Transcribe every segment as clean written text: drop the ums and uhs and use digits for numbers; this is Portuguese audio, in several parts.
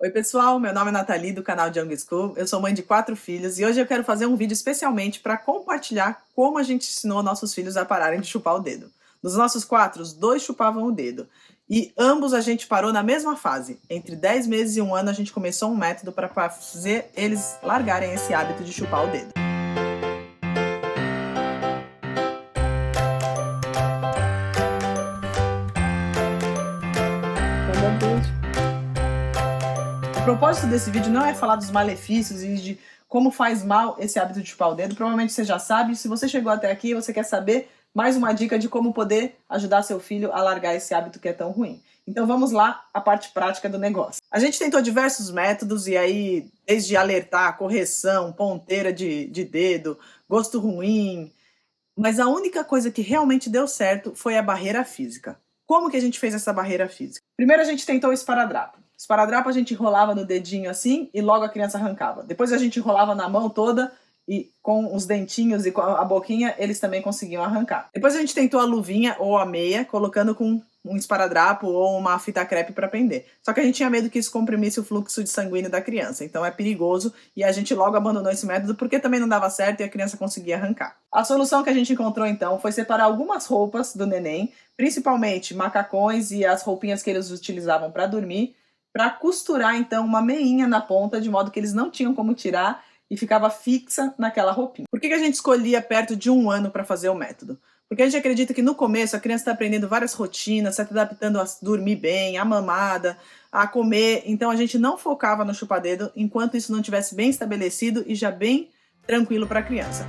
Oi pessoal, meu nome é Nathalie do canal Jungle School, eu sou mãe de 4 filhos e hoje eu quero fazer um vídeo especialmente para compartilhar como a gente ensinou nossos filhos a pararem de chupar o dedo. Dos nossos 4, os 2 chupavam o dedo e ambos a gente parou na mesma fase. Entre 10 meses e 1 ano a gente começou um método para fazer eles largarem esse hábito de chupar o dedo. O propósito desse vídeo não é falar dos malefícios e de como faz mal esse hábito de chupar o dedo. Provavelmente você já sabe. Se você chegou até aqui e você quer saber mais uma dica de como poder ajudar seu filho a largar esse hábito que é tão ruim. Então vamos lá, a parte prática do negócio. A gente tentou diversos métodos e aí, desde alertar, correção, ponteira de dedo, gosto ruim, mas a única coisa que realmente deu certo foi a barreira física. Como que a gente fez essa barreira física? Primeiro a gente tentou o esparadrapo. Esparadrapo a gente enrolava no dedinho assim e logo a criança arrancava. Depois a gente enrolava na mão toda e com os dentinhos e com a boquinha eles também conseguiam arrancar. Depois a gente tentou a luvinha ou a meia, colocando com um esparadrapo ou uma fita crepe para prender. Só que a gente tinha medo que isso comprimisse o fluxo de sanguíneo da criança, então é perigoso e a gente logo abandonou esse método porque também não dava certo e a criança conseguia arrancar. A solução que a gente encontrou então foi separar algumas roupas do neném, principalmente macacões e as roupinhas que eles utilizavam para dormir, para costurar então uma meinha na ponta, de modo que eles não tinham como tirar e ficava fixa naquela roupinha. Por que a gente escolhia perto de 1 ano para fazer o método? Porque a gente acredita que no começo a criança está aprendendo várias rotinas, se adaptando a dormir bem, a mamada, a comer, então a gente não focava no chupa-dedo enquanto isso não estivesse bem estabelecido e já bem tranquilo para a criança.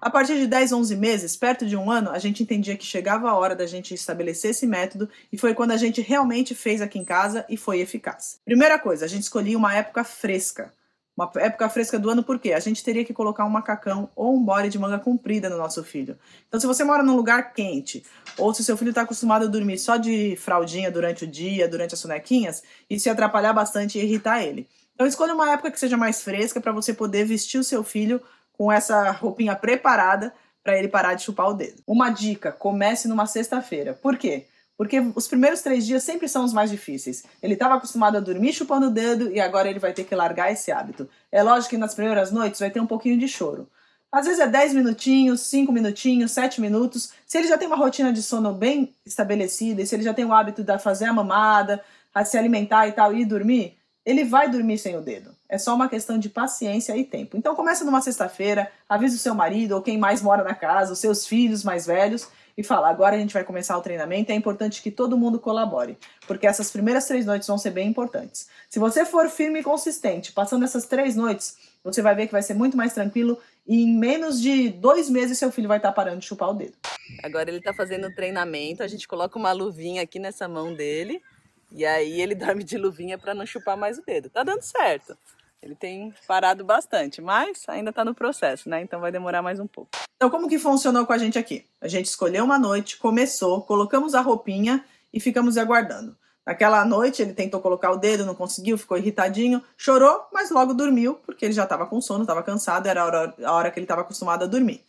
A partir de 10, 11 meses, perto de 1 ano, a gente entendia que chegava a hora da gente estabelecer esse método e foi quando a gente realmente fez aqui em casa e foi eficaz. Primeira coisa, a gente escolhia uma época fresca. Uma época fresca do ano por quê? A gente teria que colocar um macacão ou um body de manga comprida no nosso filho. Então se você mora num lugar quente, ou se seu filho está acostumado a dormir só de fraldinha durante o dia, durante as sonequinhas, isso ia atrapalhar bastante e irritar ele. Então escolha uma época que seja mais fresca para você poder vestir o seu filho com essa roupinha preparada para ele parar de chupar o dedo. Uma dica, comece numa sexta-feira. Por quê? Porque os primeiros 3 dias sempre são os mais difíceis. Ele estava acostumado a dormir chupando o dedo e agora ele vai ter que largar esse hábito. É lógico que nas primeiras noites vai ter um pouquinho de choro. Às vezes é 10 minutinhos, 5 minutinhos, 7 minutos. Se ele já tem uma rotina de sono bem estabelecida e se ele já tem o hábito de fazer a mamada, a se alimentar e tal e dormir, ele vai dormir sem o dedo. É só uma questão de paciência e tempo. Então começa numa sexta-feira, avisa o seu marido ou quem mais mora na casa, os seus filhos mais velhos, e fala, agora a gente vai começar o treinamento, é importante que todo mundo colabore, porque essas primeiras 3 noites vão ser bem importantes. Se você for firme e consistente, passando essas 3 noites, você vai ver que vai ser muito mais tranquilo e em menos de 2 meses seu filho vai estar parando de chupar o dedo. Agora ele está fazendo o treinamento, a gente coloca uma luvinha aqui nessa mão dele, e aí ele dorme de luvinha para não chupar mais o dedo. Tá dando certo. Ele tem parado bastante, mas ainda tá no processo, né? Então vai demorar mais um pouco. Então como que funcionou com a gente aqui? A gente escolheu uma noite, começou, colocamos a roupinha e ficamos aguardando. Naquela noite ele tentou colocar o dedo, não conseguiu, ficou irritadinho, chorou, mas logo dormiu, porque ele já estava com sono, estava cansado, era a hora que ele estava acostumado a dormir.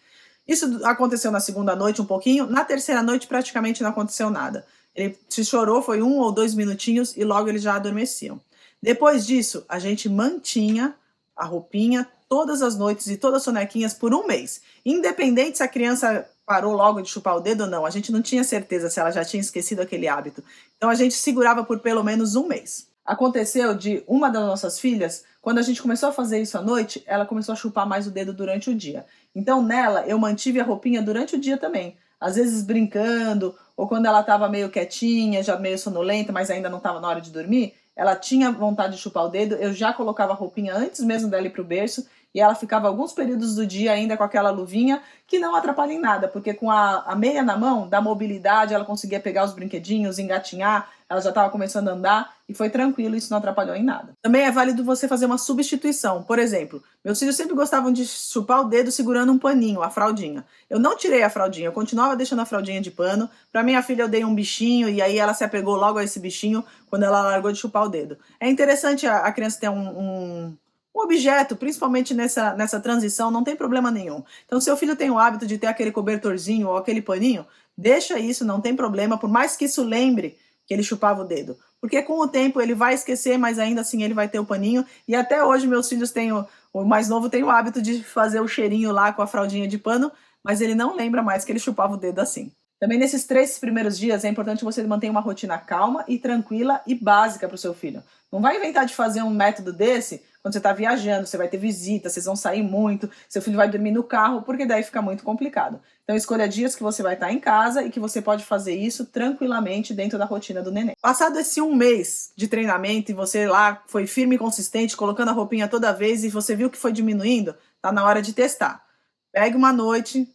Isso aconteceu na segunda noite um pouquinho, na terceira noite praticamente não aconteceu nada. Ele se chorou, foi 1 ou 2 minutinhos e logo eles já adormeciam. Depois disso, a gente mantinha a roupinha todas as noites e todas as sonequinhas por 1 mês. Independente se a criança parou logo de chupar o dedo ou não, a gente não tinha certeza se ela já tinha esquecido aquele hábito. Então a gente segurava por pelo menos 1 mês. Aconteceu de uma das nossas filhas, quando a gente começou a fazer isso à noite, ela começou a chupar mais o dedo durante o dia. Então nela eu mantive a roupinha durante o dia também. Às vezes brincando, ou quando ela estava meio quietinha, já meio sonolenta, mas ainda não estava na hora de dormir, ela tinha vontade de chupar o dedo, eu já colocava a roupinha antes mesmo dela ir para o berço, e ela ficava alguns períodos do dia ainda com aquela luvinha, que não atrapalha em nada, porque com a meia na mão, da mobilidade, ela conseguia pegar os brinquedinhos, engatinhar, ela já estava começando a andar, e foi tranquilo, isso não atrapalhou em nada. Também é válido você fazer uma substituição. Por exemplo, meus filhos sempre gostavam de chupar o dedo segurando um paninho, a fraldinha. Eu não tirei a fraldinha, eu continuava deixando a fraldinha de pano. Para minha filha eu dei um bichinho, e aí ela se apegou logo a esse bichinho quando ela largou de chupar o dedo. É interessante a criança ter um Um objeto, principalmente nessa transição, não tem problema nenhum. Então, se seu filho tem o hábito de ter aquele cobertorzinho ou aquele paninho, deixa isso, não tem problema, por mais que isso lembre que ele chupava o dedo. Porque com o tempo ele vai esquecer, mas ainda assim ele vai ter o paninho. E até hoje meus filhos têm, o mais novo tem o hábito de fazer o cheirinho lá com a fraldinha de pano, mas ele não lembra mais que ele chupava o dedo assim. Também nesses 3 primeiros dias é importante você manter uma rotina calma e tranquila e básica para o seu filho. Não vai inventar de fazer um método desse quando você está viajando, você vai ter visita, vocês vão sair muito, seu filho vai dormir no carro, porque daí fica muito complicado. Então escolha dias que você vai estar em casa e que você pode fazer isso tranquilamente dentro da rotina do neném. Passado esse 1 mês de treinamento e você lá foi firme e consistente, colocando a roupinha toda vez e você viu que foi diminuindo, tá na hora de testar. Pegue uma noite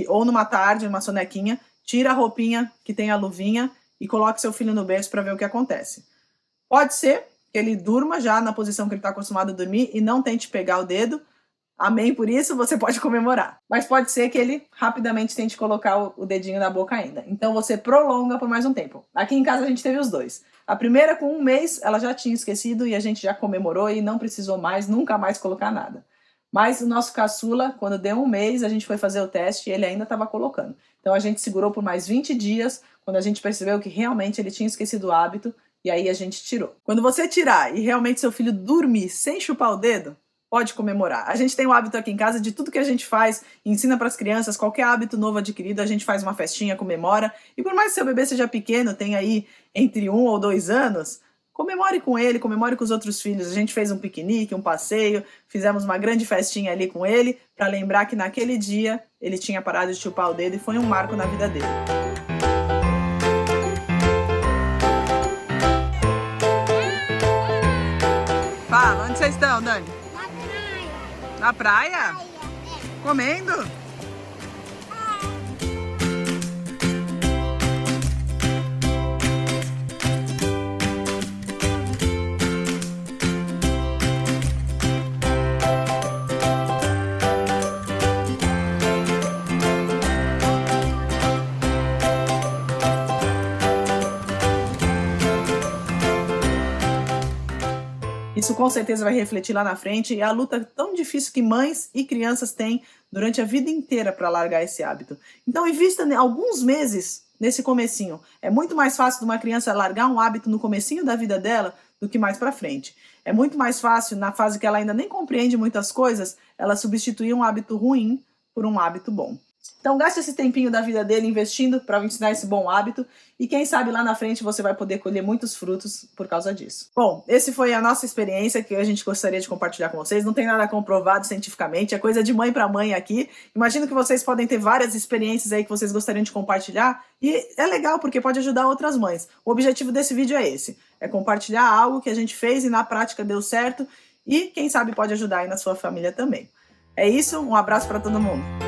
ou numa tarde, uma sonequinha, tira a roupinha que tem a luvinha e coloque seu filho no berço para ver o que acontece. Pode ser que ele durma já na posição que ele está acostumado a dormir e não tente pegar o dedo. Amém por isso, você pode comemorar. Mas pode ser que ele rapidamente tente colocar o dedinho na boca ainda. Então você prolonga por mais um tempo. Aqui em casa a gente teve os dois. A primeira, com 1 mês, ela já tinha esquecido e a gente já comemorou e não precisou mais, nunca mais colocar nada. Mas o nosso caçula, quando deu 1 mês, a gente foi fazer o teste e ele ainda estava colocando. Então a gente segurou por mais 20 dias, quando a gente percebeu que realmente ele tinha esquecido o hábito, e aí a gente tirou. Quando você tirar e realmente seu filho dormir sem chupar o dedo, pode comemorar. A gente tem o hábito aqui em casa de tudo que a gente faz, ensina para as crianças, qualquer hábito novo adquirido, a gente faz uma festinha, comemora. E por mais que seu bebê seja pequeno, tem aí entre 1 ou 2 anos, comemore com ele, comemore com os outros filhos. A gente fez um piquenique, um passeio, fizemos uma grande festinha ali com ele, para lembrar que naquele dia ele tinha parado de chupar o dedo e foi um marco na vida dele. Fala, onde vocês estão, Dani? Na praia. Na praia? É. Comendo? Isso com certeza vai refletir lá na frente e a luta tão difícil que mães e crianças têm durante a vida inteira para largar esse hábito. Então invista alguns meses nesse comecinho. É muito mais fácil de uma criança largar um hábito no comecinho da vida dela do que mais para frente. É muito mais fácil, na fase que ela ainda nem compreende muitas coisas, ela substituir um hábito ruim por um hábito bom. Então gaste esse tempinho da vida dele investindo para ensinar esse bom hábito e quem sabe lá na frente você vai poder colher muitos frutos por causa disso. Bom, esse foi a nossa experiência que a gente gostaria de compartilhar com vocês. Não tem nada comprovado cientificamente, é coisa de mãe para mãe aqui. Imagino que vocês podem ter várias experiências aí que vocês gostariam de compartilhar e é legal porque pode ajudar outras mães. O objetivo desse vídeo é esse, é compartilhar algo que a gente fez e na prática deu certo e quem sabe pode ajudar aí na sua família também. É isso, um abraço para todo mundo.